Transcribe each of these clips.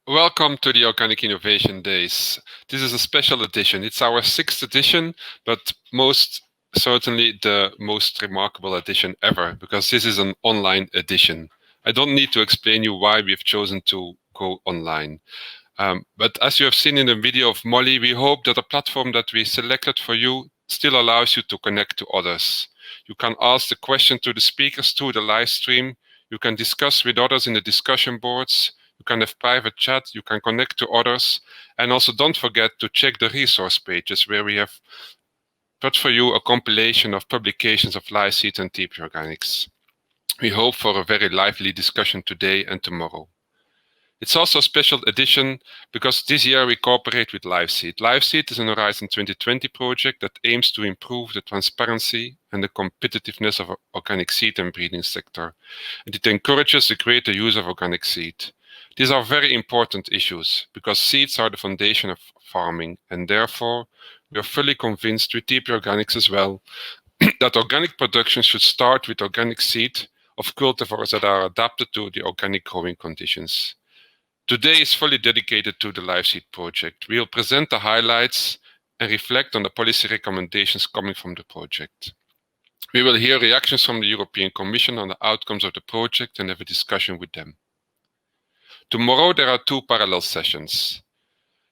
Welcome to the Organic Innovation Days. This is a special edition. It's our 6th edition, but most certainly the most remarkable edition ever, because this is an online edition. I don't need to explain you why we've chosen to go online. But as you have seen in the video of Molly, we hope that the platform that we selected for you still allows you to connect to others. You can ask the question to the speakers through the live stream. You can discuss with others in the discussion boards. You can have private chat. You can connect to others. And also don't forget to check the resource pages where we have put for you a compilation of publications of LIVESEED and TP Organics. We hope for a very lively discussion today and tomorrow. It's also a special edition because this year we cooperate with LIVESEED. LIVESEED is an Horizon 2020 project that aims to improve the transparency and the competitiveness of the organic seed and breeding sector. And it encourages the greater use of organic seed. These are very important issues because seeds are the foundation of farming, and therefore we are fully convinced with TP Organics as well that organic production should start with organic seed of cultivars that are adapted to the organic growing conditions. Today is fully dedicated to the LIVESEED project. We will present the highlights and reflect on the policy recommendations coming from the project. We will hear reactions from the European Commission on the outcomes of the project and have a discussion with them. Tomorrow there are 2 parallel sessions.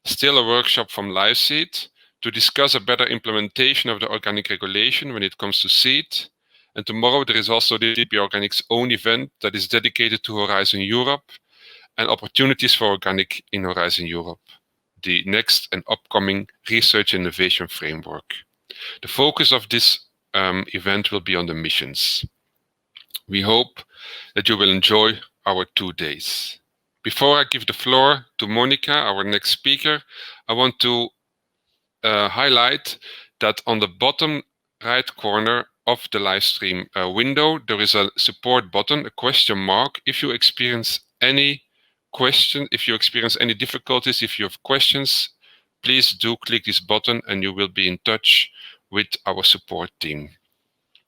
Still a workshop from LIVESEED to discuss a better implementation of the organic regulation when it comes to seed. And tomorrow there is also the TP Organics own event that is dedicated to Horizon Europe and opportunities for organic in Horizon Europe, the next and upcoming research innovation framework. The focus of this event will be on the missions. We hope that you will enjoy our 2 days. Before I give the floor to Monika, our next speaker, I want to highlight that on the bottom right corner of the live stream window, there is a support button, a question mark. If you experience any difficulties, if you have questions, please do click this button and you will be in touch with our support team.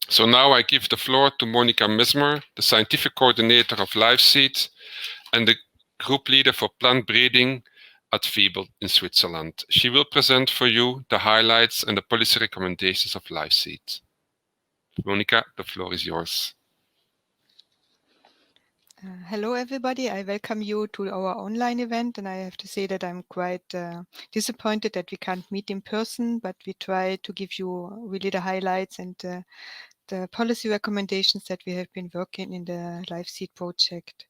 So now I give the floor to Monika Messmer, the scientific coordinator of LIVESEED and the group leader for plant breeding at FiBL in Switzerland. She will present for you the highlights and the policy recommendations of LIVESEED. Monika, the floor is yours. Hello everybody, I welcome you to our online event, and I have to say that I'm quite disappointed that we can't meet in person, but we try to give you really the highlights and the policy recommendations that we have been working in the LIVESEED project.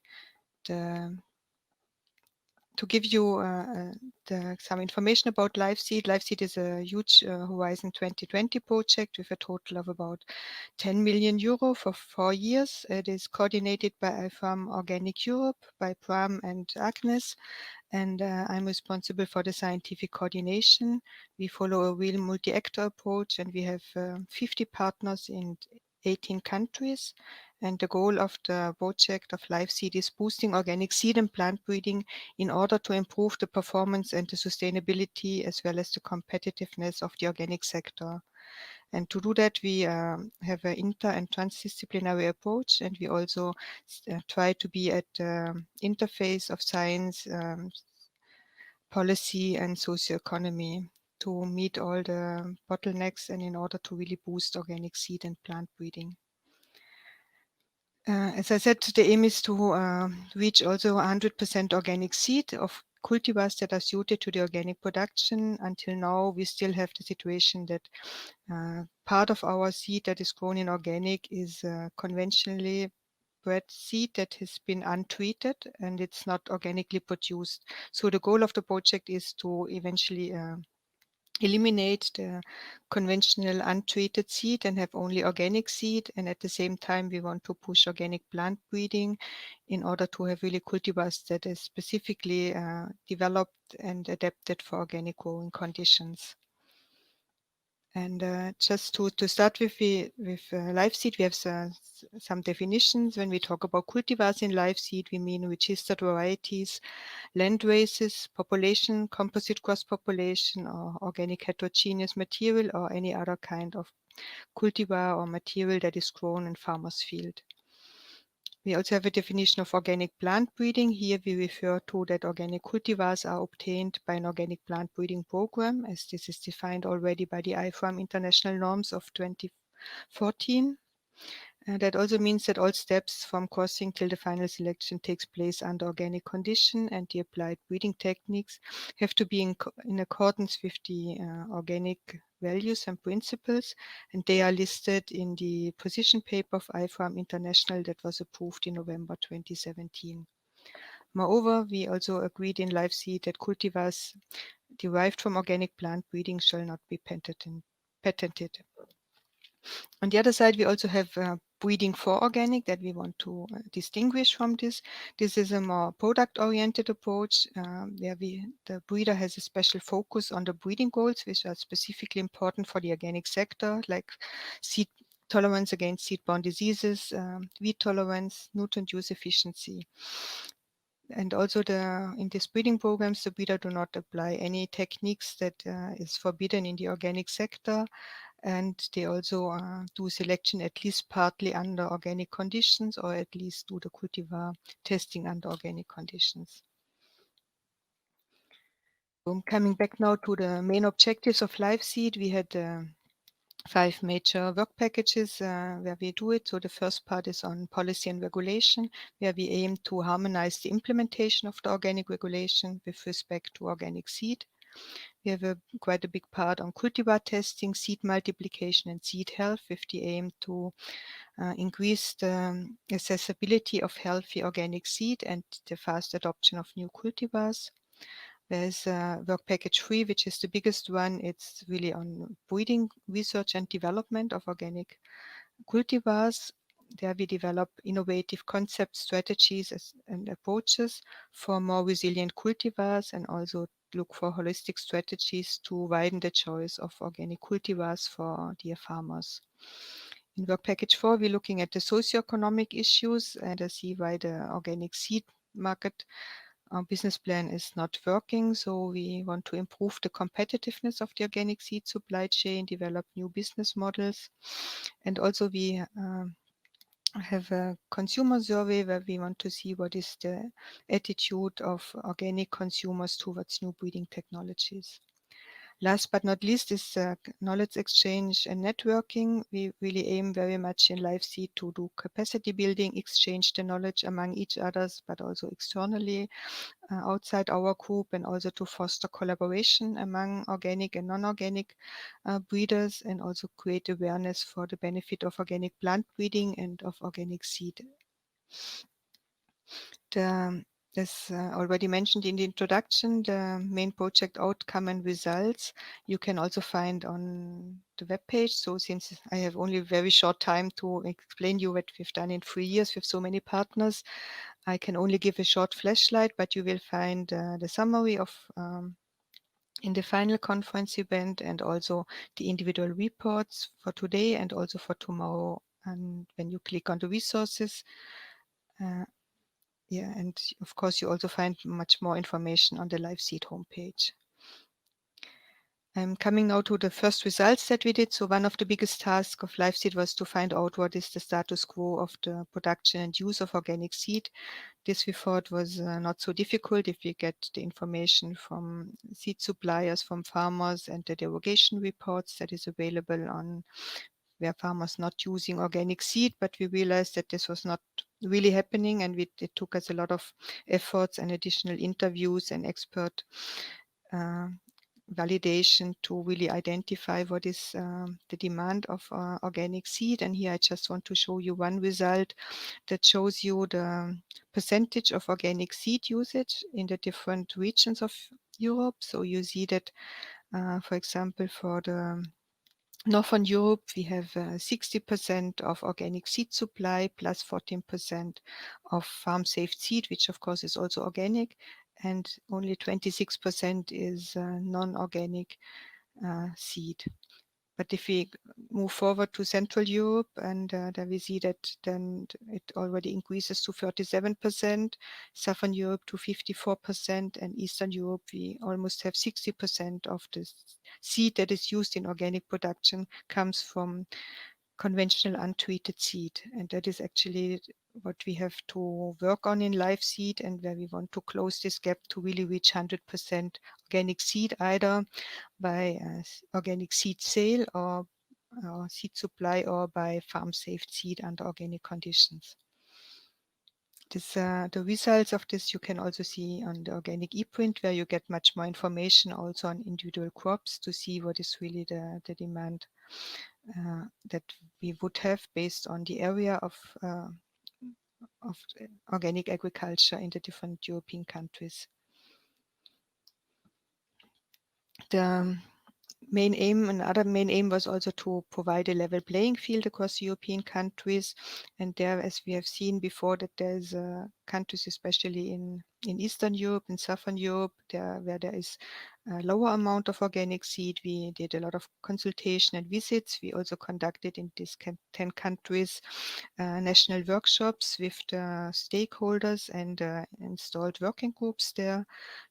To give you some information about LIVESEED, LIVESEED is a huge Horizon 2020 project with a total of about 10 million euro for 4 years. It is coordinated by IFARM Organic Europe, by Bram and Agnes, and I'm responsible for the scientific coordination. We follow a real multi-actor approach, and we have 50 partners in 18 countries. And the goal of the project of LIVESEED is boosting organic seed and plant breeding in order to improve the performance and the sustainability as well as the competitiveness of the organic sector. And to do that, we have an inter and transdisciplinary approach, and we also try to be at the interface of science, policy and socioeconomy to meet all the bottlenecks and in order to really boost organic seed and plant breeding. As I said, the aim is to reach also 100% organic seed of cultivars that are suited to the organic production. Until now, we still have the situation that part of our seed that is grown in organic is conventionally bred seed that has been untreated and it's not organically produced. So the goal of the project is to eventually eliminate the conventional untreated seed and have only organic seed. And at the same time, we want to push organic plant breeding in order to have really cultivars that is specifically developed and adapted for organic growing conditions. And just to start with LIVESEED, we have some definitions. When we talk about cultivars in LIVESEED, we mean registered varieties, land races, population, composite cross population, or organic heterogeneous material, or any other kind of cultivar or material that is grown in farmer's field. We also have a definition of organic plant breeding. Here we refer to that organic cultivars are obtained by an organic plant breeding program, as this is defined already by the IFAM international norms of 2014. That also means that all steps from crossing till the final selection takes place under organic condition, and the applied breeding techniques have to be in accordance with the organic values and principles, and they are listed in the position paper of IFAM International that was approved in November 2017. Moreover, we also agreed in LIVESEED that cultivars derived from organic plant breeding shall not be patented. On the other side, we also have breeding for organic that we want to distinguish from this. This is a more product-oriented approach where the breeder has a special focus on the breeding goals, which are specifically important for the organic sector, like seed tolerance against seed-borne diseases, weed tolerance, nutrient use efficiency. And also in these breeding programs, the breeder do not apply any techniques that is forbidden in the organic sector. And they also do selection at least partly under organic conditions, or at least do the cultivar testing under organic conditions. Coming back now to the main objectives of LIVESEED, we had 5 major work packages where we do it. So the first part is on policy and regulation, where we aim to harmonize the implementation of the organic regulation with respect to organic seed. We have quite a big part on cultivar testing, seed multiplication, and seed health, with the aim to increase the accessibility of healthy organic seed and the fast adoption of new cultivars. There's work package 3, which is the biggest one. It's really on breeding, research and development of organic cultivars. There we develop innovative concept strategies and approaches for more resilient cultivars, and also look for holistic strategies to widen the choice of organic cultivars for dear farmers. In work package 4, we're looking at the socioeconomic issues and see why the organic seed market business plan is not working. So we want to improve the competitiveness of the organic seed supply chain, develop new business models. And also we have a consumer survey where we want to see what is the attitude of organic consumers towards new breeding technologies. Last but not least is knowledge exchange and networking. We really aim very much in LIVESEED to do capacity building, exchange the knowledge among each others, but also externally outside our group, and also to foster collaboration among organic and non-organic breeders, and also create awareness for the benefit of organic plant breeding and of organic seed. As already mentioned in the introduction, the main project outcome and results you can also find on the webpage. So since I have only a very short time to explain you what we've done in 3 years with so many partners, I can only give a short flashlight, but you will find the summary of in the final conference event, and also the individual reports for today and also for tomorrow. And when you click on the resources, yeah, and of course, you also find much more information on the LIVESEED homepage. I'm coming now to the first results that we did. So one of the biggest tasks of LIVESEED was to find out what is the status quo of the production and use of organic seed. This we thought was not so difficult if we get the information from seed suppliers, from farmers, and the derogation reports that is available on where farmers not using organic seed. But we realized that this was not really happening, and it took us a lot of efforts and additional interviews and expert validation to really identify what is the demand of organic seed. And here I just want to show you one result that shows you the percentage of organic seed usage in the different regions of Europe. So you see that, for example, for the Northern Europe, we have 60% of organic seed supply plus 14% of farm-safe seed, which of course is also organic, and only 26% is non-organic seed. But if we move forward to Central Europe, and then we see that then it already increases to 37%, Southern Europe to 54%, and Eastern Europe, we almost have 60% of the seed that is used in organic production comes from conventional untreated seed. And that is actually what we have to work on in LIVESEED, and where we want to close this gap to really reach 100% organic seed, either by organic seed sale or seed supply, or by farm saved seed under organic conditions. The results of this you can also see on the organic ePrint, where you get much more information also on individual crops to see what is really the demand that we would have based on the area of organic agriculture in the different European countries. The another main aim was also to provide a level playing field across European countries. And there, as we have seen before, that there's countries, especially in Eastern Europe and Southern Europe, where there is a lower amount of organic seed. We did a lot of consultation and visits. We also conducted in these 10 countries national workshops with the stakeholders and installed working groups there.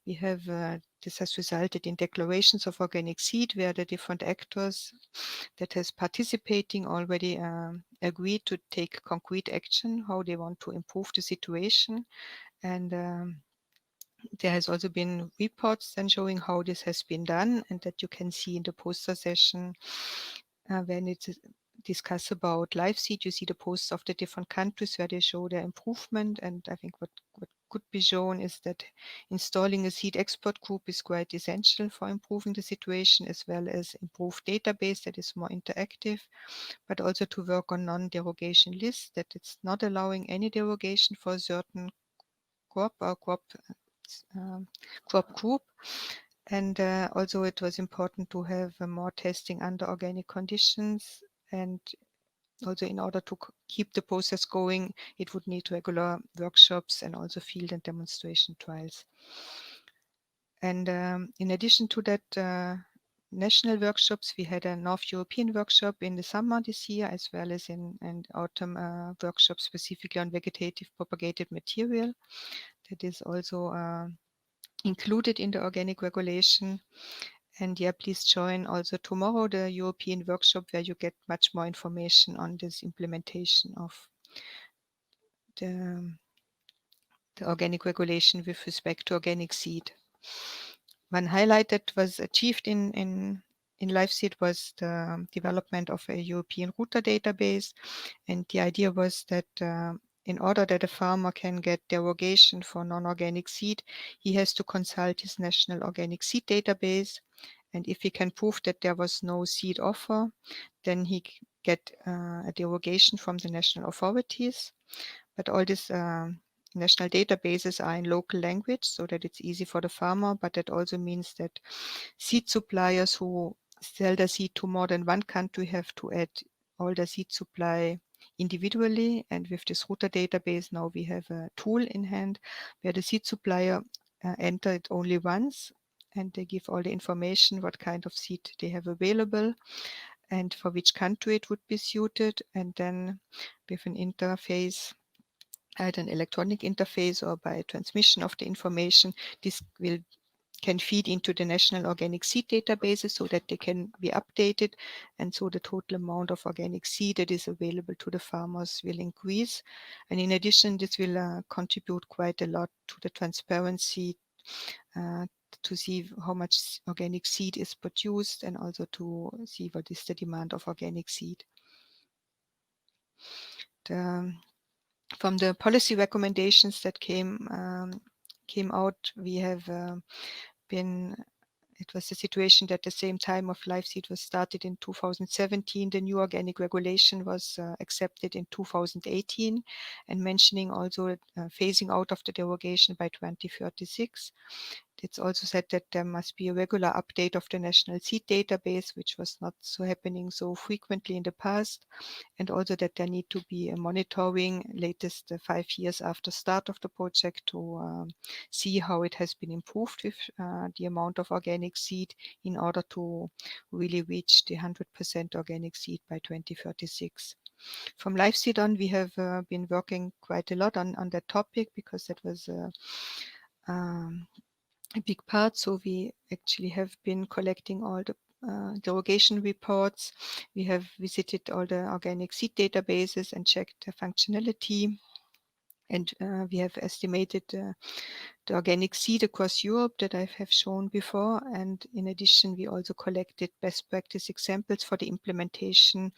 We have this has resulted in declarations of organic seed, where the different actors that has participating already agreed to take concrete action, how they want to improve the situation. And there has also been reports then showing how this has been done, and that you can see in the poster session when it's discuss about LIVESEED. You see the posts of the different countries where they show their improvement. And I think what could be shown is that installing a seed expert group is quite essential for improving the situation, as well as improved database that is more interactive, but also to work on non-derogation lists, that it's not allowing any derogation for a certain crop or crop group. And also it was important to have more testing under organic conditions. And also, in order to keep the process going, it would need regular workshops and also field and demonstration trials. And in addition to that, national workshops, we had a North European workshop in the summer this year, as well as in autumn workshop specifically on vegetative propagated material. That is also included in the organic regulation. And yeah, please join also tomorrow the European workshop, where you get much more information on this implementation of the organic regulation with respect to organic seed. One highlight that was achieved in LIVESEED was the development of a European router database. And the idea was that in order that a farmer can get derogation for non-organic seed, he has to consult his national organic seed database. And if he can prove that there was no seed offer, then he get a derogation from the national authorities. But all these national databases are in local language, so that it's easy for the farmer. But that also means that seed suppliers who sell their seed to more than one country have to add all the seed supply individually. And with this router database, now we have a tool in hand where the seed supplier enter it only once, and they give all the information, what kind of seed they have available and for which country it would be suited. And then with an interface, either an electronic interface or by transmission of the information, this can feed into the national organic seed databases so that they can be updated. And so the total amount of organic seed that is available to the farmers will increase. And in addition, this will contribute quite a lot to the transparency to see how much organic seed is produced, and also to see what is the demand of organic seed. From the policy recommendations that came out, we have it was the situation that the same time of LIVESEED was started in 2017. The new organic regulation was accepted in 2018, and mentioning also phasing out of the derogation by 2036. It's also said that there must be a regular update of the national seed database, which was not so happening so frequently in the past, and also that there need to be a monitoring latest 5 years after start of the project to see how it has been improved with the amount of organic seed, in order to really reach the 100% organic seed by 2036. From LIVESEED on, we have been working quite a lot on that topic, because that was a big part. So we actually have been collecting all the derogation reports. We have visited all the organic seed databases and checked the functionality. And we have estimated the organic seed across Europe that I have shown before. And in addition, we also collected best practice examples for the implementation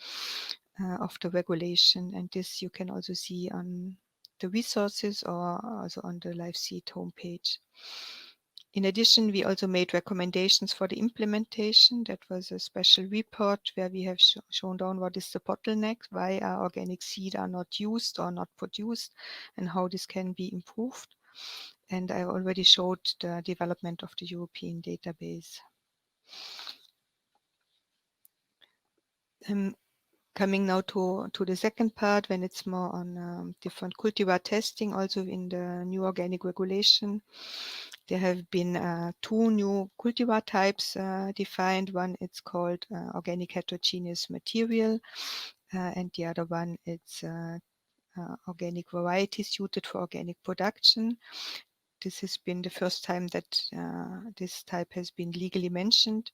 of the regulation. And this you can also see on the resources or also on the LIVESEED homepage. In addition, we also made recommendations for the implementation. That was a special report where we have shown down what is the bottleneck, why our organic seed are not used or not produced, and how this can be improved. And I already showed the development of the European database. Coming now to the second part, when it's more on different cultivar testing, also in the new organic regulation, there have been two new cultivar types defined. One it's called organic heterogeneous material, and the other one it's organic varieties suited for organic production. This has been the first time that this type has been legally mentioned.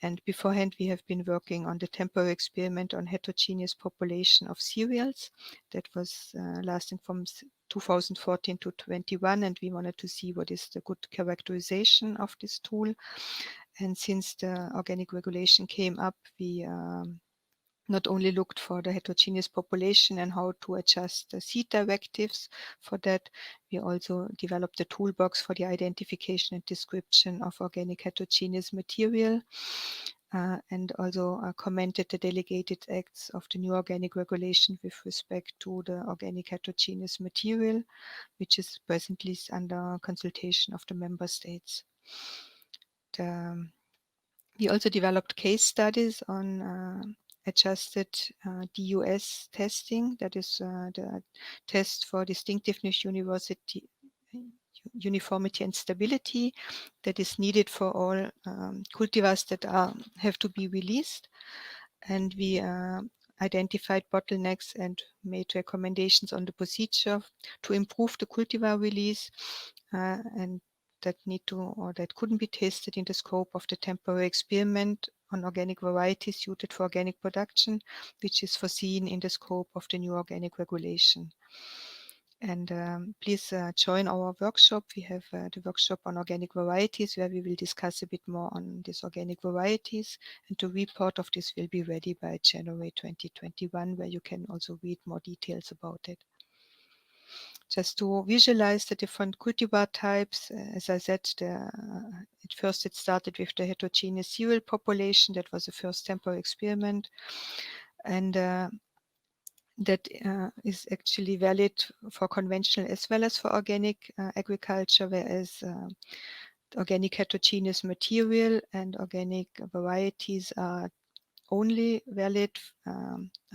And beforehand, we have been working on the temporary experiment on heterogeneous population of cereals. That was lasting from 2014 to 21, and we wanted to see what is the good characterization of this tool. And since the organic regulation came up, we not only looked for the heterogeneous population and how to adjust the seed directives for that, we also developed a toolbox for the identification and description of organic heterogeneous material, and also commented the delegated acts of the new organic regulation with respect to the organic heterogeneous material, which is presently under consultation of the member states. We also developed case studies on adjusted DUS testing, that is the test for distinctiveness, uniformity and stability that is needed for all cultivars that have to be released. And we identified bottlenecks and made recommendations on the procedure to improve the cultivar release, and that need to or that couldn't be tested in the scope of the temporary experiment on organic varieties suited for organic production, which is foreseen in the scope of the new organic regulation. And please join our workshop. We have the workshop on organic varieties where we will discuss a bit more on these organic varieties, and the report of this will be ready by January 2021, where you can also read more details about it. Just to visualize the different cultivar types, as I said, at first it started with the heterogeneous cereal population. That was the first temporary experiment, and that is actually valid for conventional as well as for organic agriculture, whereas organic heterogeneous material and organic varieties are only valid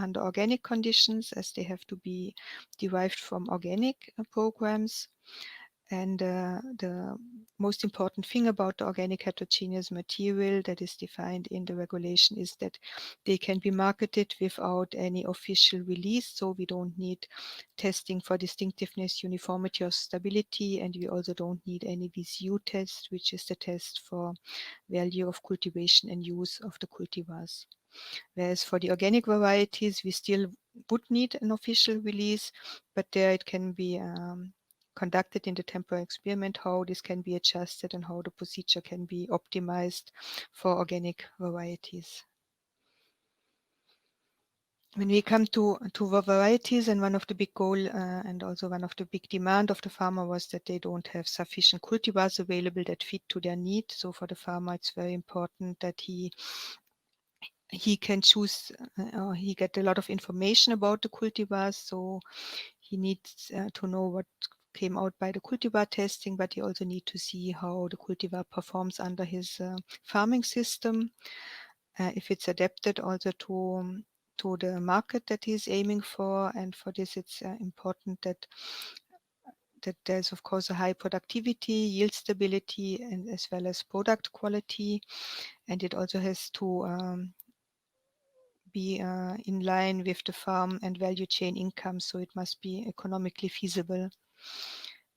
under organic conditions, as they have to be derived from organic programs. And the most important thing about the organic heterogeneous material that is defined in the regulation is that they can be marketed without any official release. So we don't need testing for distinctiveness, uniformity or stability. And we also don't need any VCU test, which is the test for value of cultivation and use of the cultivars. Whereas for the organic varieties, we still would need an official release, but there it can be conducted in the temporary experiment, how this can be adjusted and how the procedure can be optimized for organic varieties. When we come to varieties, and one of the big goal and also one of the big demand of the farmer was that they don't have sufficient cultivars available that fit to their need. So for the farmer, it's very important that he can choose, or he get a lot of information about the cultivars. So he needs to know what came out by the cultivar testing, but he also need to see how the cultivar performs under his farming system, if it's adapted also to the market that he's aiming for. And for this, it's important that there's of course a high productivity, yield stability, and as well as product quality. And it also has to be in line with the farm and value chain income, so it must be economically feasible.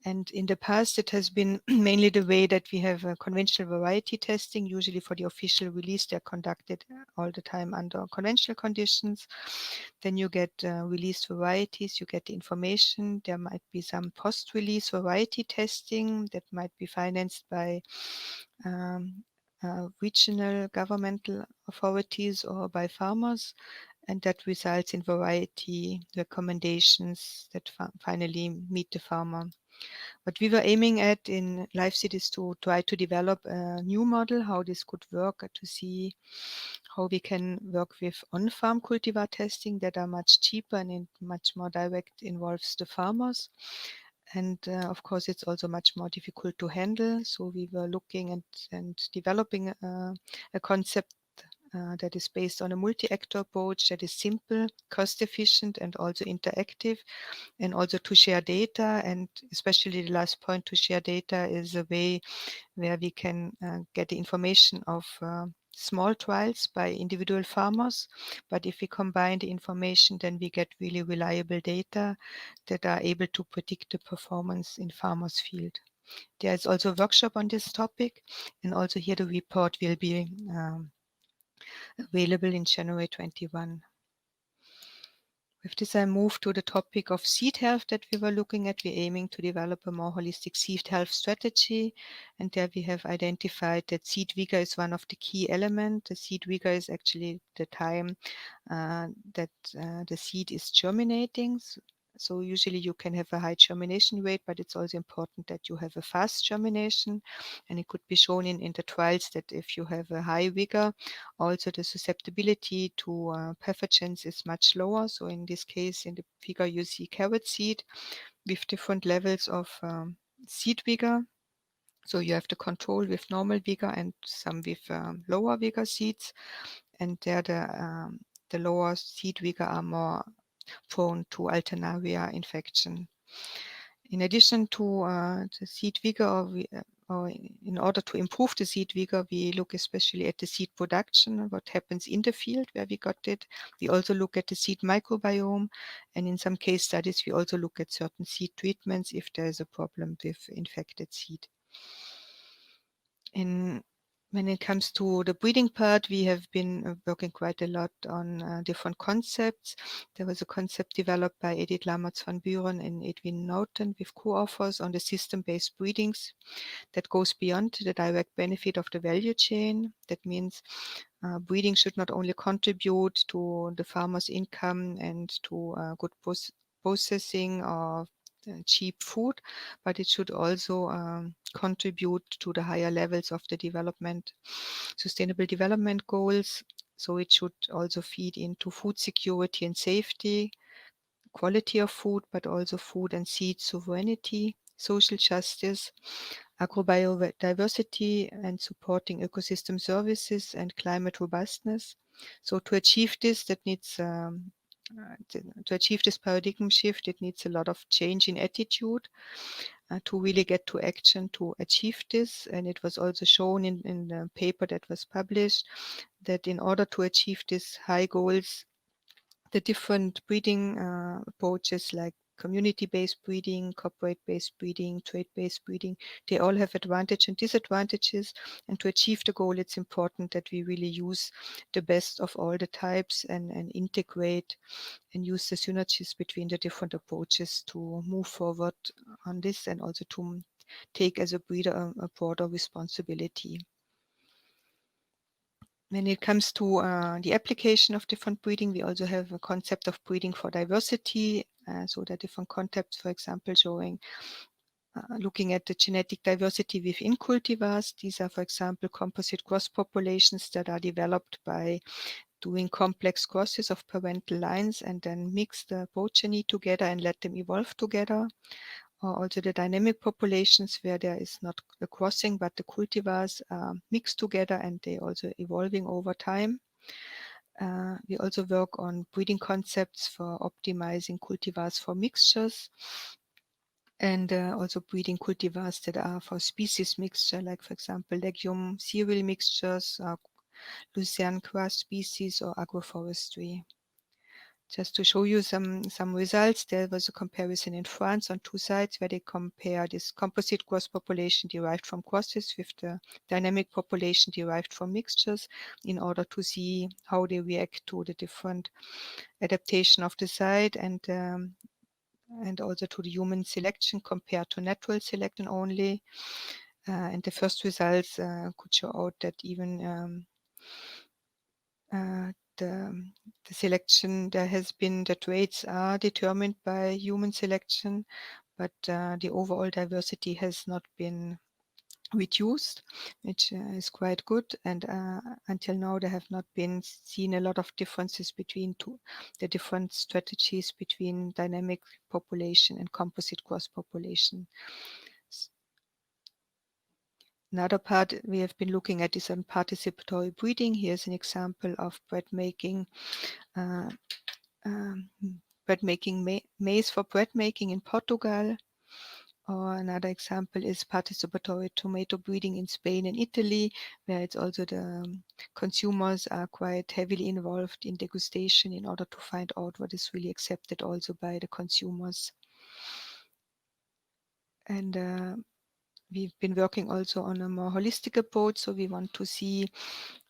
And in the past, it has been mainly the way that we have conventional variety testing. Usually for the official release, they're conducted all the time under conventional conditions. Then you get released varieties, you get the information. There might be some post-release variety testing that might be financed by regional governmental authorities or by farmers, and that results in variety recommendations that finally meet the farmer. What we were aiming at in LIVESEED is to try to develop a new model, how this could work, to see how we can work with on-farm cultivar testing that are much cheaper and much more direct involves the farmers. And of course, it's also much more difficult to handle. So we were looking and developing a concept that is based on a multi-actor approach that is simple, cost-efficient, and also interactive, and also to share data. And especially the last point, to share data is a way where we can get the information of small trials by individual farmers. But if we combine the information, then we get really reliable data that are able to predict the performance in farmers' field. There is also a workshop on this topic, and also here the report will be available in January 21. With this, I move to the topic of seed health that we were looking at. We're aiming to develop a more holistic seed health strategy, and there we have identified that seed vigor is one of the key elements. The seed vigor is actually the time that the seed is germinating. So usually you can have a high germination rate, but it's also important that you have a fast germination. And it could be shown in the trials that if you have a high vigor, also the susceptibility to pathogens is much lower. So in this case, in the figure, you see carrot seed with different levels of seed vigor. So you have the control with normal vigor and some with lower vigor seeds. And there the lower seed vigor are more prone to Alternaria infection. In addition to the seed vigor, or in order to improve the seed vigor, we look especially at the seed production, what happens in the field where we got it. We also look at the seed microbiome, and in some case studies, we also look at certain seed treatments if there is a problem with infected seed. When it comes to the breeding part, we have been working quite a lot on different concepts. There was a concept developed by Edith Lammertz van Buren and Edwin Naughton with co-authors on the system-based breedings that goes beyond the direct benefit of the value chain. That means breeding should not only contribute to the farmer's income and to good processing of cheap food, but it should also contribute to the higher levels of the sustainable development goals. So it should also feed into food security and safety, quality of food, but also food and seed sovereignty, social justice, agrobiodiversity, and supporting ecosystem services and climate robustness. So to achieve this, to achieve this paradigm shift, it needs a lot of change in attitude to really get to action to achieve this. And it was also shown in the paper that was published that in order to achieve these high goals, the different breeding approaches like community-based breeding, corporate-based breeding, trade-based breeding, they all have advantages and disadvantages. And to achieve the goal, it's important that we really use the best of all the types and integrate and use the synergies between the different approaches to move forward on this and also to take as a breeder a broader responsibility. When it comes to the application of different breeding, we also have a concept of breeding for diversity. So there are different concepts, for example, showing looking at the genetic diversity within cultivars. These are, for example, composite cross populations that are developed by doing complex crosses of parental lines and then mix the progeny together and let them evolve together. Or also the dynamic populations where there is not a crossing, but the cultivars are mixed together and they also evolving over time. We also work on breeding concepts for optimizing cultivars for mixtures and also breeding cultivars that are for species mixture, like for example, legume cereal mixtures, Lucerne grass species or agroforestry. Just to show you some results, there was a comparison in France on 2 sites where they compare this composite cross population derived from crosses with the dynamic population derived from mixtures in order to see how they react to the different adaptation of the site and also to the human selection compared to natural selection only. And the first results could show out that even the selection there has been, the traits are determined by human selection, but the overall diversity has not been reduced, which is quite good. And until now, there have not been seen a lot of differences between the different strategies between dynamic population and composite cross population. Another part we have been looking at is on participatory breeding. Here's an example of bread making maize for bread making in Portugal. Or another example is participatory tomato breeding in Spain and Italy, where it's also the consumers are quite heavily involved in degustation in order to find out what is really accepted also by the consumers. And we've been working also on a more holistic approach, so we want to see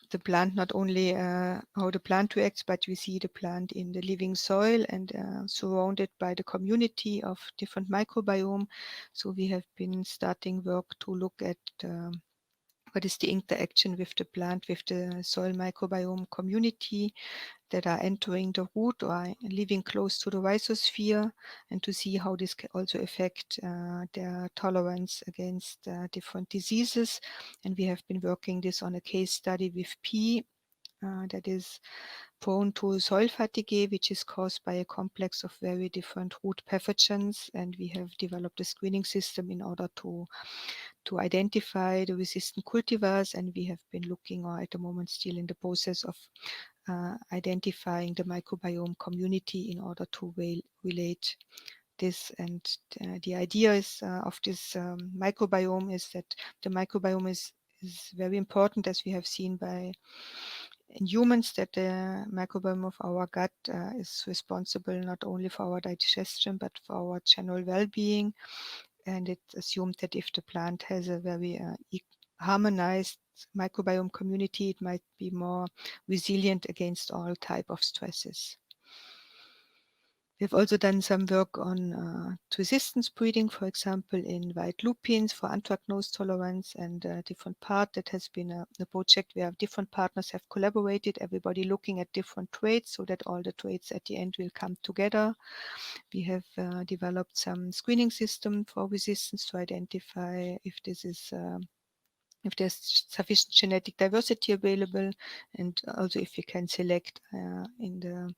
the plant, not only how the plant reacts, but we see the plant in the living soil and surrounded by the community of different microbiome. So we have been starting work to look at what is the interaction with the plant, with the soil microbiome community that are entering the root or living close to the rhizosphere, and to see how this can also affect their tolerance against different diseases. And we have been working this on a case study with pea that is prone to soil fatigue, which is caused by a complex of very different root pathogens. And we have developed a screening system in order to identify the resistant cultivars. And we have been looking, or at the moment still in the process of identifying the microbiome community in order to relate this. And the idea is of this microbiome is that the microbiome is very important, as we have seen in humans, that the microbiome of our gut is responsible not only for our digestion but for our general well-being. And it's assumed that if the plant has a very harmonized microbiome community, it might be more resilient against all type of stresses. We've also done some work on resistance breeding, for example, in white lupins for anthracnose tolerance, and a different part that has been a project where different partners have collaborated, everybody looking at different traits so that all the traits at the end will come together. We have developed some screening system for resistance to identify if this is if there's sufficient genetic diversity available, and also if we can select in the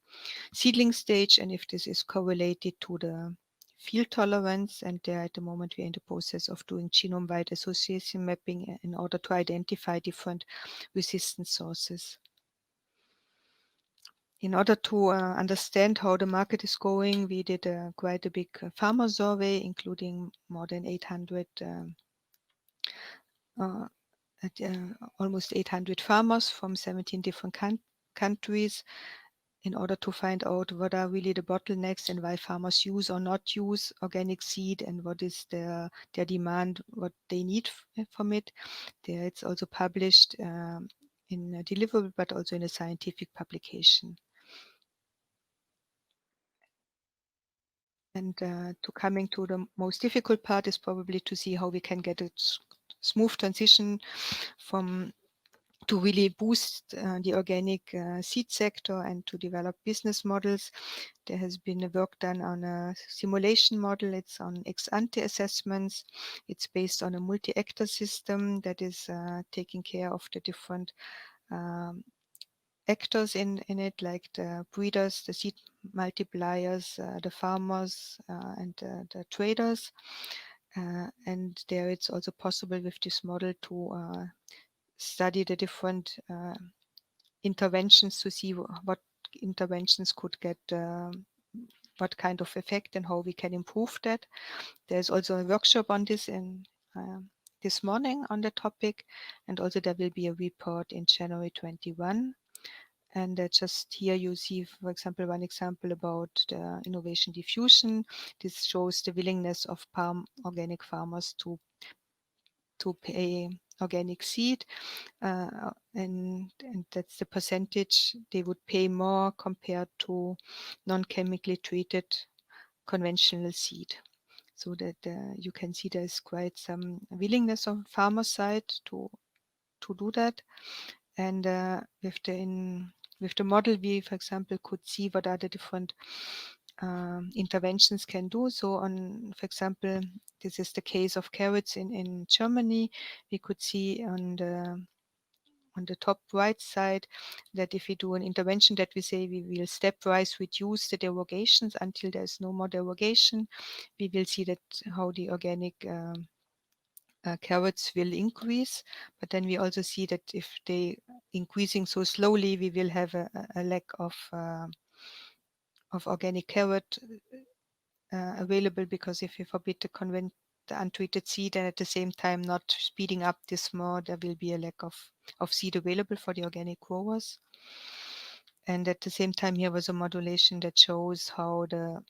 seedling stage, and if this is correlated to the field tolerance. And there at the moment we're in the process of doing genome-wide association mapping in order to identify different resistance sources. In order to understand how the market is going, we did quite a big farmer survey, including more than 800 almost 800 farmers from 17 different countries, in order to find out what are really the bottlenecks and why farmers use or not use organic seed, and what is their demand, what they need from it. There it's also published in a deliverable, but also in a scientific publication. And to coming to the most difficult part is probably to see how we can get a smooth transition to really boost the organic seed sector and to develop business models. There has been a work done on a simulation model. It's on ex-ante assessments. It's based on a multi-actor system that is taking care of the different actors in it, like the breeders, the seed multipliers, the farmers, and the traders. And there it's also possible with this model to study the different interventions to see what interventions could get what kind of effect and how we can improve that. There's also a workshop on this in this morning on the topic, and also there will be a report in January 21. And just here you see, for example, one example about the innovation diffusion. This shows the willingness of organic farmers to pay organic seed, and that's the percentage they would pay more compared to non-chemically treated conventional seed. So that you can see there's quite some willingness on farmer side to do that. And with the model, we, for example, could see what are the different interventions can do. So on, for example, this is the case of carrots in Germany. We could see on the top right side that if we do an intervention that we say we will stepwise reduce the derogations until there's no more derogation, we will see that how the organic carrots will increase. But then we also see that if they increasing so slowly, we will have a lack of organic carrot available, because if you forbid the untreated seed and at the same time not speeding up this more, there will be a lack of seed available for the organic growers. And at the same time, here was a modulation that shows how the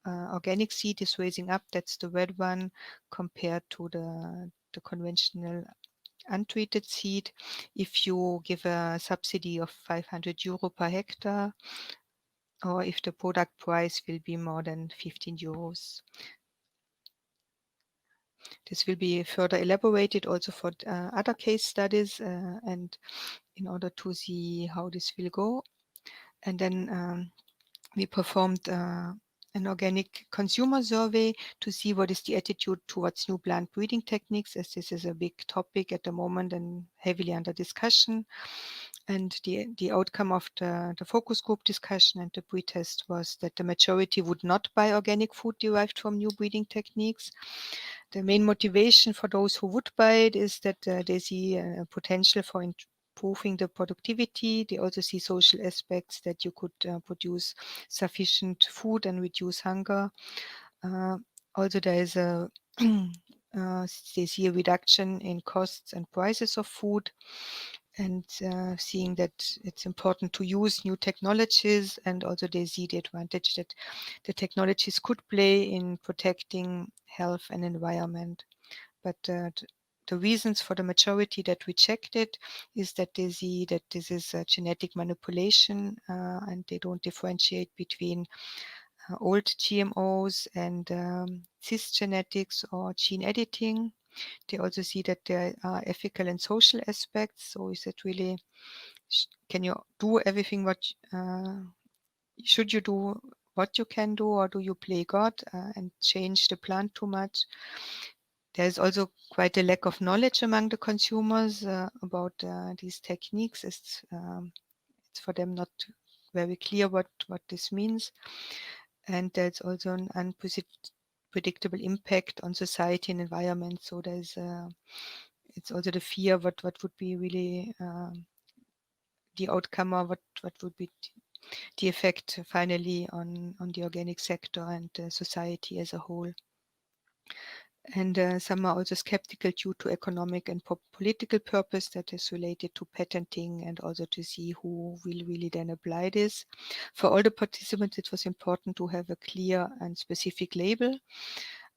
organic seed is raising up. That's the red one compared to the conventional untreated seed. If you give a subsidy of 500 euro per hectare, or if the product price will be more than 15 euros. This will be further elaborated also for other case studies, and in order to see how this will go. And then we performed an organic consumer survey to see what is the attitude towards new plant breeding techniques, as this is a big topic at the moment and heavily under discussion. And the outcome of the focus group discussion and the pre-test was that the majority would not buy organic food derived from new breeding techniques. The main motivation for those who would buy it is that they see a potential for improving the productivity. They also see social aspects, that you could produce sufficient food and reduce hunger. Also, there is they see a reduction in costs and prices of food, and seeing that it's important to use new technologies, and also they see the advantage that the technologies could play in protecting health and environment. But the reasons for the majority that reject it is that they see that this is a genetic manipulation, and they don't differentiate between old GMOs and cisgenetics or gene editing. They also see that there are ethical and social aspects. So is it really, can you do everything what, should you do what you can do, or do you play God and change the plant too much? There's also quite a lack of knowledge among the consumers about these techniques. It's for them not very clear what this means. And there's also an unpredictable impact on society and environment. So there's it's also the fear what would be really the outcome, or what would be the effect finally on the organic sector and society as a whole. And some are also skeptical due to economic and political purpose that is related to patenting, and also to see who will really then apply this. For all the participants, it was important to have a clear and specific label.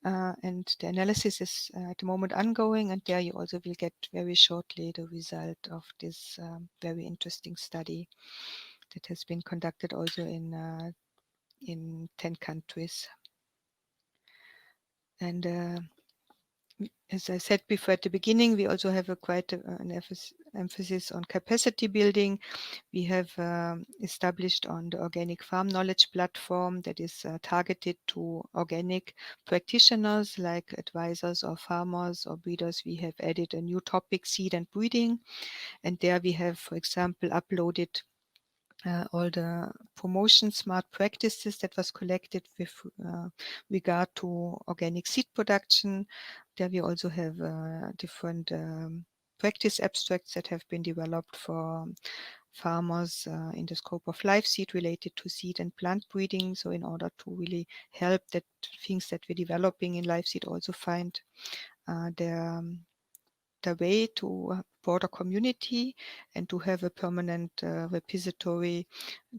And the analysis is at the moment ongoing, and there you also will get very shortly the result of this very interesting study that has been conducted also in 10 countries. And as I said before at the beginning, we also have quite an emphasis on capacity building. We have established on the Organic Farm Knowledge Platform that is targeted to organic practitioners like advisors or farmers or breeders. We have added a new topic, seed and breeding. And there we have, for example, uploaded all the promotion smart practices that was collected with regard to organic seed production. There we also have different practice abstracts that have been developed for farmers in the scope of LIVESEED related to seed and plant breeding. So in order to really help that things that we're developing in LIVESEED also find their way to broader community and to have a permanent repository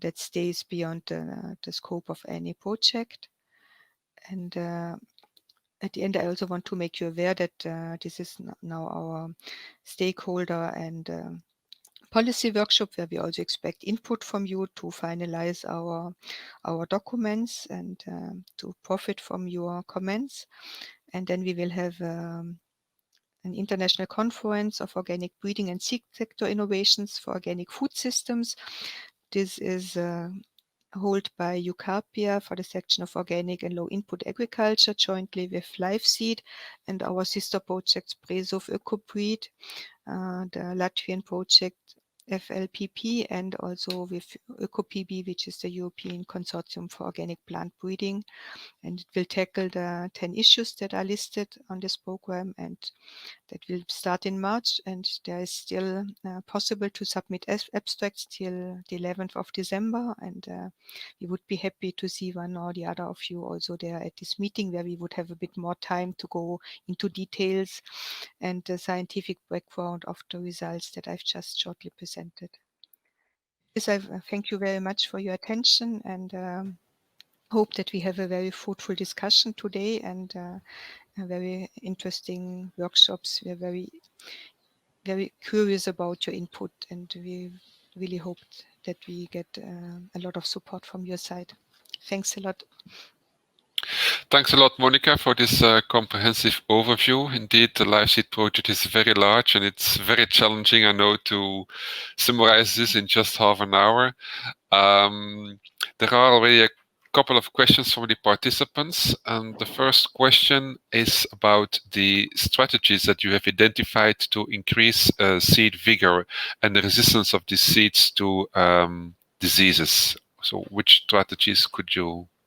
that stays beyond the scope of any project. And at the end, I also want to make you aware that this is now our stakeholder and policy workshop, where we also expect input from you to finalize our documents and to profit from your comments. And then we will have an international conference of organic breeding and seed sector innovations for organic food systems. This is held by UCARPIA for the section of organic and low input agriculture, jointly with LIVESEED and our sister projects Presov Ökobreed, the Latvian project FLPP, and also with ÖkoPB, which is the European Consortium for Organic Plant Breeding. And it will tackle the 10 issues that are listed on this program, and that will start in March. And there is still possible to submit abstracts till the 11th of December. And we would be happy to see one or the other of you also there at this meeting, where we would have a bit more time to go into details and the scientific background of the results that I've just shortly presented. Yes, I thank you very much for your attention, and hope that we have a very fruitful discussion today and very interesting workshops. We are very curious about your input, and we really hope that we get a lot of support from your side. Thanks a lot. Thanks a lot, Monika, for this comprehensive overview. Indeed, the LIVESEED project is very large and it's very challenging, I know, to summarize this in just half an hour. There are already a couple of questions from the participants, and the first question is about the strategies that you have identified to increase seed vigor and the resistance of these seeds to diseases. So which strategies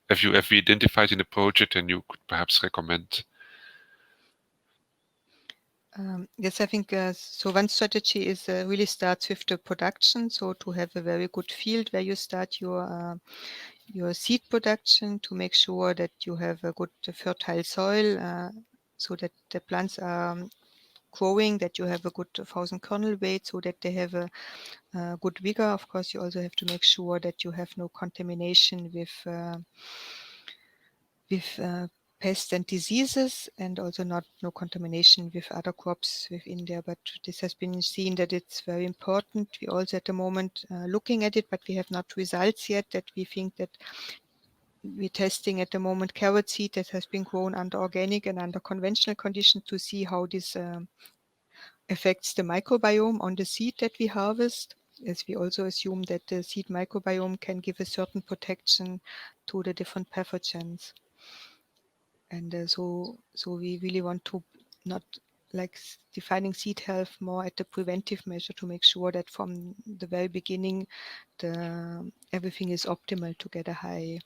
have you identified in the project and you could perhaps recommend? Yes, I think so. One strategy is really starts with the production. So to have a very good field where you start your seed production, to make sure that you have a good fertile soil, so that the plants are growing, that you have a good 1,000 kernel weight, so that they have a good vigor. Of course, you also have to make sure that you have no contamination with pests and diseases, and also no contamination with other crops within there. But this has been seen that it's very important. We also at the moment looking at it, but we have not results yet, that we think that we're testing at the moment carrot seed that has been grown under organic and under conventional conditions to see how this affects the microbiome on the seed that we harvest, as we also assume that the seed microbiome can give a certain protection to the different pathogens. And so we really want to not like defining seed health more at the preventive measure, to make sure that from the very beginning everything is optimal to get a high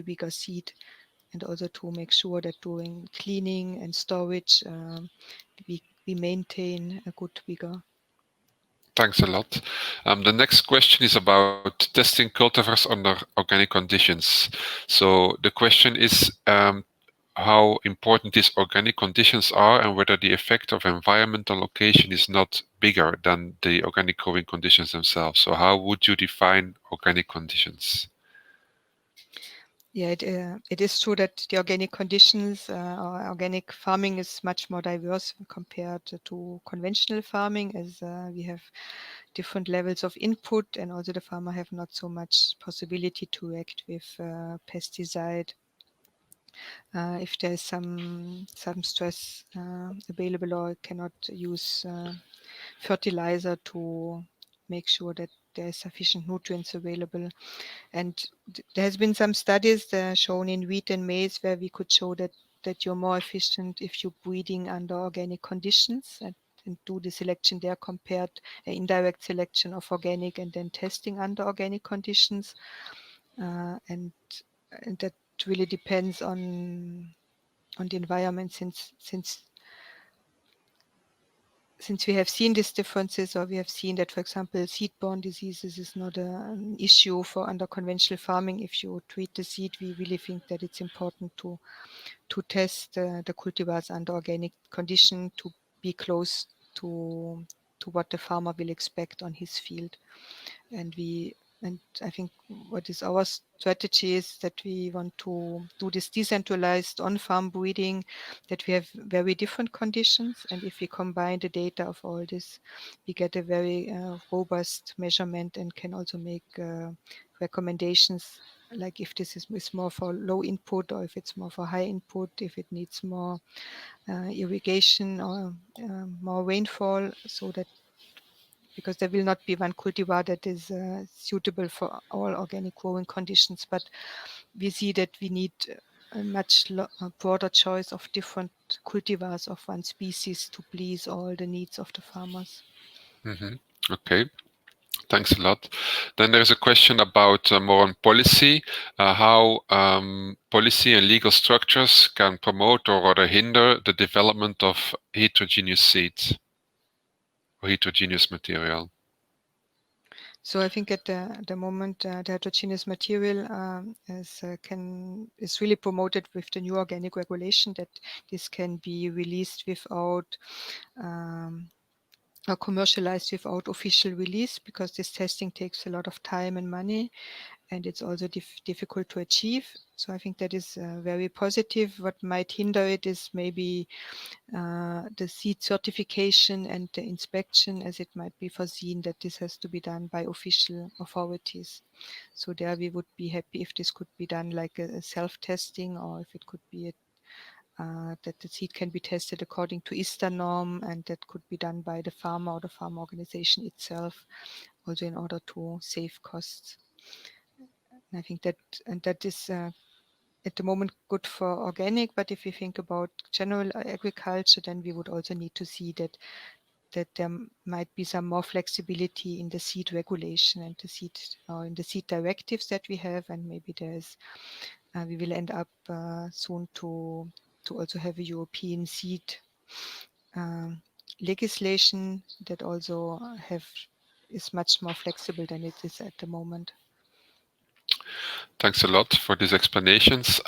vigor seed, and also to make sure that during cleaning and storage we maintain a good vigor. Thanks a lot. The next question is about testing cultivars under organic conditions. So the question is how important these organic conditions are, and whether the effect of environmental location is not bigger than the organic growing conditions themselves. So how would you define organic conditions? Yeah, it is true that the organic conditions, or organic farming is much more diverse compared to conventional farming, as we have different levels of input, and also the farmer have not so much possibility to react with pesticide. If there is some stress available, or cannot use fertilizer to make sure that there is sufficient nutrients available. And there has been some studies shown in wheat and maize where we could show that you're more efficient if you're breeding under organic conditions, and do the selection there compared indirect selection of organic and then testing under organic conditions. And that really depends on the environment, since we have seen these differences, or we have seen that, for example, seed-borne diseases is not an issue for under conventional farming. If you treat the seed, we really think that it's important to test the cultivars under organic condition, to be close to what the farmer will expect on his field. And I think what is our strategy is that we want to do this decentralized on-farm breeding, that we have very different conditions. And if we combine the data of all this, we get a very robust measurement and can also make recommendations, like if this is more for low input or if it's more for high input, if it needs more irrigation or more rainfall, so that because there will not be one cultivar that is suitable for all organic growing conditions, but we see that we need a much broader choice of different cultivars of one species to please all the needs of the farmers. Okay. Thanks a lot. Then there's a question about more on policy, how policy and legal structures can promote or rather hinder the development of heterogeneous seeds or heterogeneous material. So I think at the moment the heterogeneous material is really promoted with the new organic regulation, that this can be released without or commercialized without official release, because this testing takes a lot of time and money, and it's also difficult to achieve. So I think that is very positive. What might hinder it is maybe the seed certification and the inspection, as it might be foreseen that this has to be done by official authorities. So there we would be happy if this could be done like a self-testing, or if it could be that the seed can be tested according to ISTA norm, and that could be done by the farmer or the farm organization itself, also in order to save costs. And I think that is at the moment good for organic, but if we think about general agriculture, then we would also need to see that there might be some more flexibility in the seed regulation and the seed or in the seed directives that we have, and maybe we will end up soon to also have a European seed legislation that also is much more flexible than it is at the moment. Thanks a lot for these explanations.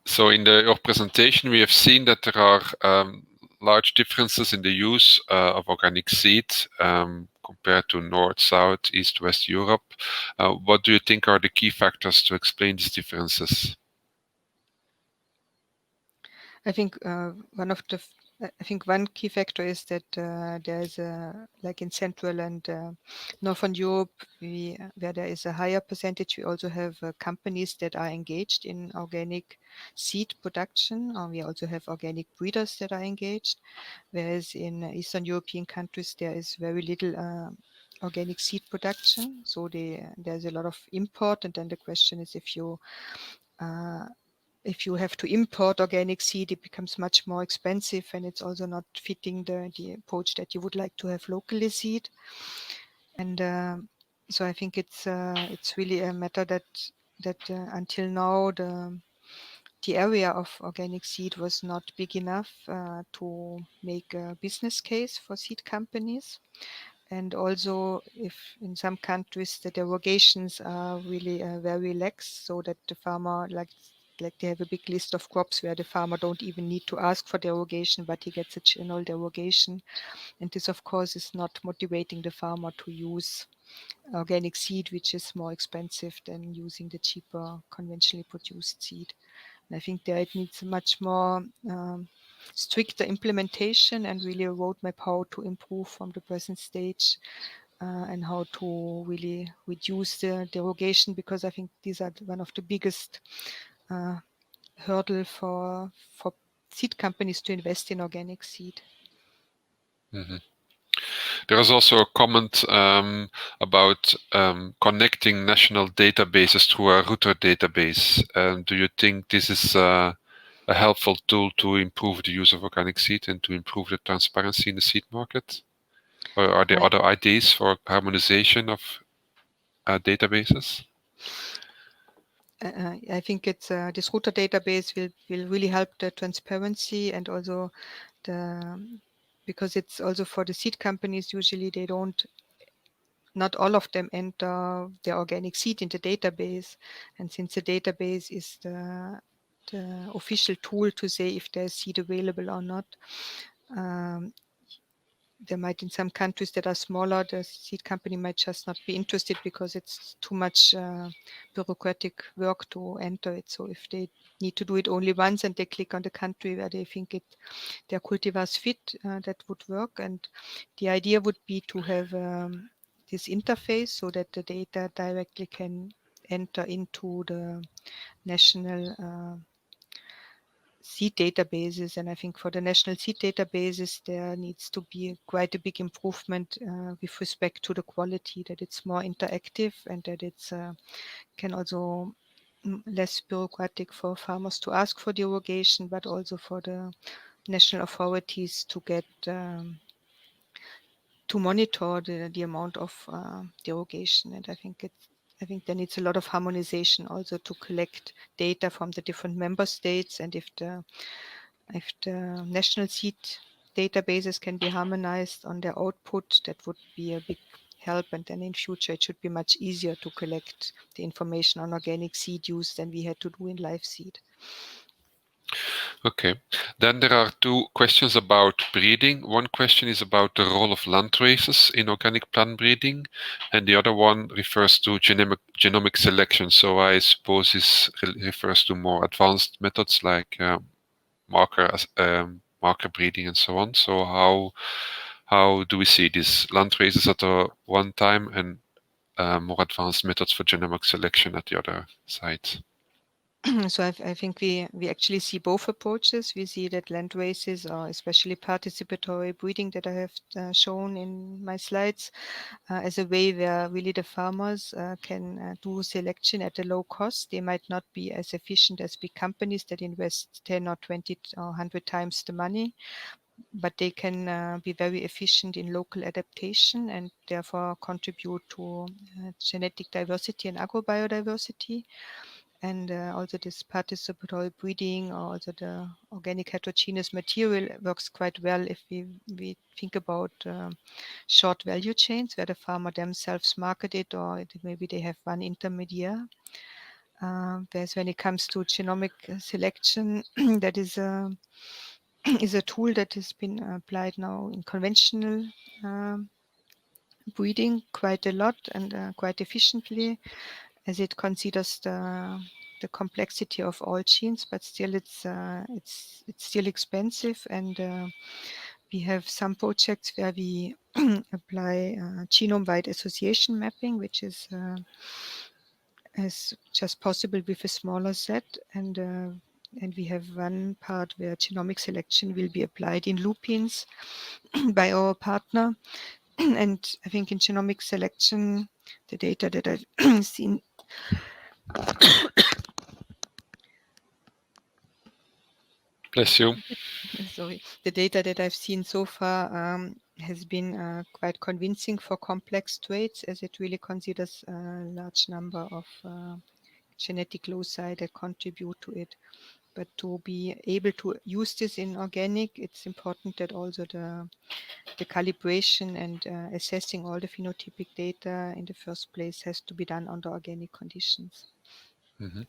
So in your presentation, we have seen that there are large differences in the use of organic seed compared to North, South, East, West Europe. What do you think are the key factors to explain these differences? I think one key factor is that there is like in Central and Northern Europe, where there is a higher percentage, we also have companies that are engaged in organic seed production. We also have organic breeders that are engaged, whereas in Eastern European countries there is very little organic seed production. So there's a lot of import, and then the question is if you have to import organic seed, it becomes much more expensive, and it's also not fitting the approach that you would like to have locally seed. And so I think it's really a matter that until now the area of organic seed was not big enough to make a business case for seed companies. And also, if in some countries the derogations are really very lax, so that the farmer like they have a big list of crops where the farmer don't even need to ask for derogation, but he gets a general derogation. And this, of course, is not motivating the farmer to use organic seed, which is more expensive than using the cheaper conventionally produced seed. And I think there it needs much more stricter implementation and really a roadmap how to improve from the present stage and how to really reduce the derogation, because I think these are one of the biggest hurdle for seed companies to invest in organic seed. There is also a comment about connecting national databases to a router database. Do you think this is a helpful tool to improve the use of organic seed and to improve the transparency in the seed market? Or are there other ideas for harmonization of databases? I think it's this router database will really help the transparency, and also because it's also for the seed companies, usually not all of them enter their organic seed in the database. And since the database is the official tool to say if there's seed available or not, there might, in some countries that are smaller, the seed company might just not be interested because it's too much bureaucratic work to enter it. So if they need to do it only once and they click on the country where they think their cultivars fit, that would work. And the idea would be to have this interface so that the data directly can enter into the national seed databases. And I think for the national seed databases, there needs to be quite a big improvement with respect to the quality, that it's more interactive and that it's can also less bureaucratic for farmers to ask for derogation, but also for the national authorities to get to monitor the amount of derogation. And I think there needs a lot of harmonization also to collect data from the different member states. And if the national seed databases can be harmonized on their output, that would be a big help. And then in future, it should be much easier to collect the information on organic seed use than we had to do in LiveSeed. Okay, then there are two questions about breeding. One question is about the role of land races in organic plant breeding, and the other one refers to genomic selection. So I suppose this refers to more advanced methods like marker breeding and so on. So how do we see these land races at the one time and more advanced methods for genomic selection at the other side? So I think we actually see both approaches. We see that land races, or especially participatory breeding that I have shown in my slides, as a way where really the farmers can do selection at a low cost. They might not be as efficient as big companies that invest 10 or 20 or 100 times the money, but they can be very efficient in local adaptation and therefore contribute to genetic diversity and agrobiodiversity. And also this participatory breeding, or also the organic heterogeneous material, works quite well if we think about short value chains where the farmer themselves market it, or maybe they have one intermediary. Whereas when it comes to genomic selection, that is a tool that has been applied now in conventional breeding quite a lot and quite efficiently, as it considers the complexity of all genes, but still it's still expensive. And we have some projects where we apply genome-wide association mapping, which is just possible with a smaller set. And we have one part where genomic selection will be applied in lupins by our partner. And I think in genomic selection, the data that I've seen Bless you. sorry, the data that I've seen so far has been quite convincing for complex traits, as it really considers a large number of genetic loci that contribute to it. But to be able to use this in organic, it's important that also the calibration and assessing all the phenotypic data in the first place has to be done under organic conditions. Mm-hmm.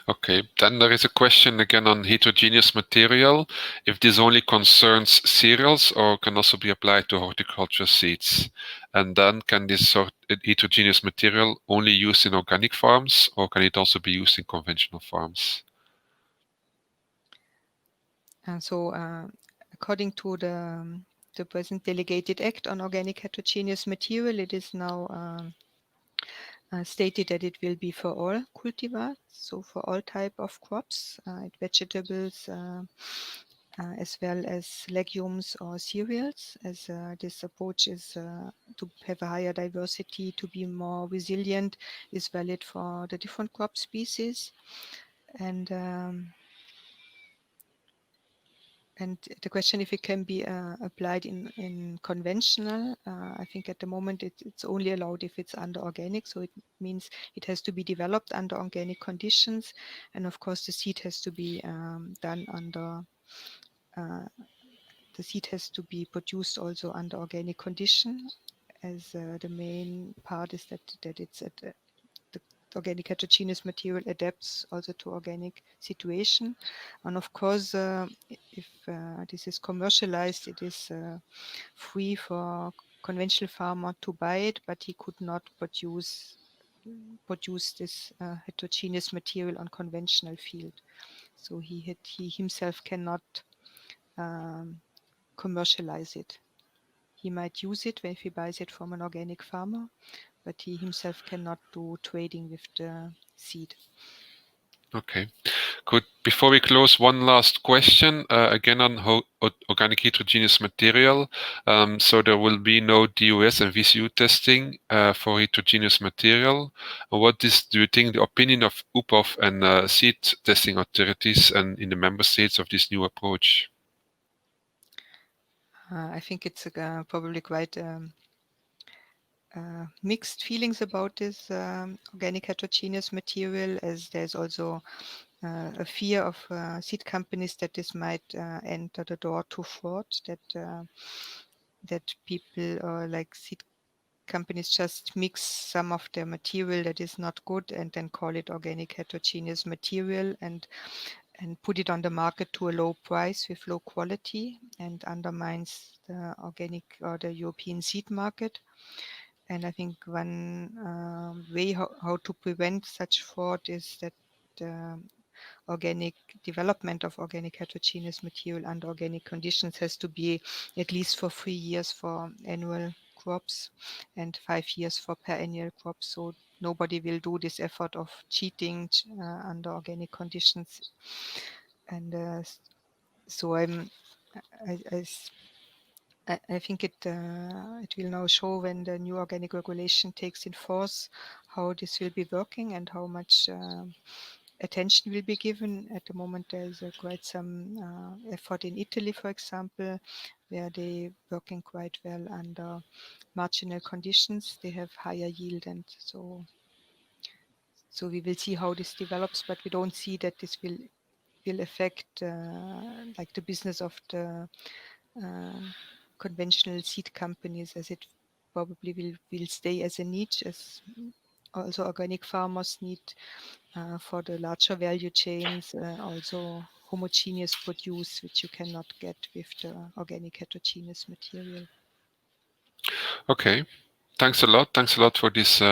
Okay, then there is a question again on heterogeneous material, if this only concerns cereals or can also be applied to horticulture seeds. And then can this sort of heterogeneous material only used in organic farms, or can it also be used in conventional farms? So according to the present delegated act on organic heterogeneous material, it is now stated that it will be for all cultivars, so for all type of crops, vegetables, as well as legumes or cereals, as this approach is to have a higher diversity, to be more resilient, is valid for the different crop species. And the question if it can be applied in conventional, I think at the moment it's only allowed if it's under organic. So it means it has to be developed under organic conditions. And of course, the seed has to be done under, the seed has to be produced also under organic condition, as the main part is that it's at the organic heterogeneous material adapts also to organic situation. And of course, if this is commercialized, it is free for conventional farmer to buy it, but he could not produce this heterogeneous material on conventional field. So he himself cannot commercialize it. He might use it if he buys it from an organic farmer, but he himself cannot do trading with the seed. Okay, good. Before we close, one last question, again on organic heterogeneous material. So there will be no DOS and VCU testing for heterogeneous material. What is, do you think, the opinion of UPOF and seed testing authorities and in the member states of this new approach? I think it's probably quite mixed feelings about this organic heterogeneous material, as there's also a fear of seed companies that this might enter the door to fraud, that people like seed companies just mix some of their material that is not good and then call it organic heterogeneous material and put it on the market to a low price with low quality and undermines the organic or the European seed market. And I think one way how to prevent such fraud is that organic development of organic heterogeneous material under organic conditions has to be at least for 3 years for annual crops and 5 years for perennial crops. So nobody will do this effort of cheating under organic conditions. And so I think it will now show when the new organic regulation takes in force how this will be working and how much attention will be given. At the moment, there is quite some effort in Italy, for example, where they working quite well under marginal conditions. They have higher yield, and so we will see how this develops. But we don't see that this will affect like the business of the conventional seed companies, as it probably will stay as a niche, as also organic farmers need for the larger value chains, also homogeneous produce, which you cannot get with the organic heterogeneous material. Okay, thanks a lot. Thanks a lot for this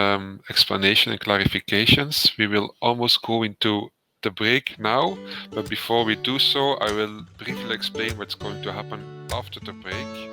explanation and clarifications. We will almost go into the break now, but before we do so, I will briefly explain what's going to happen after the break.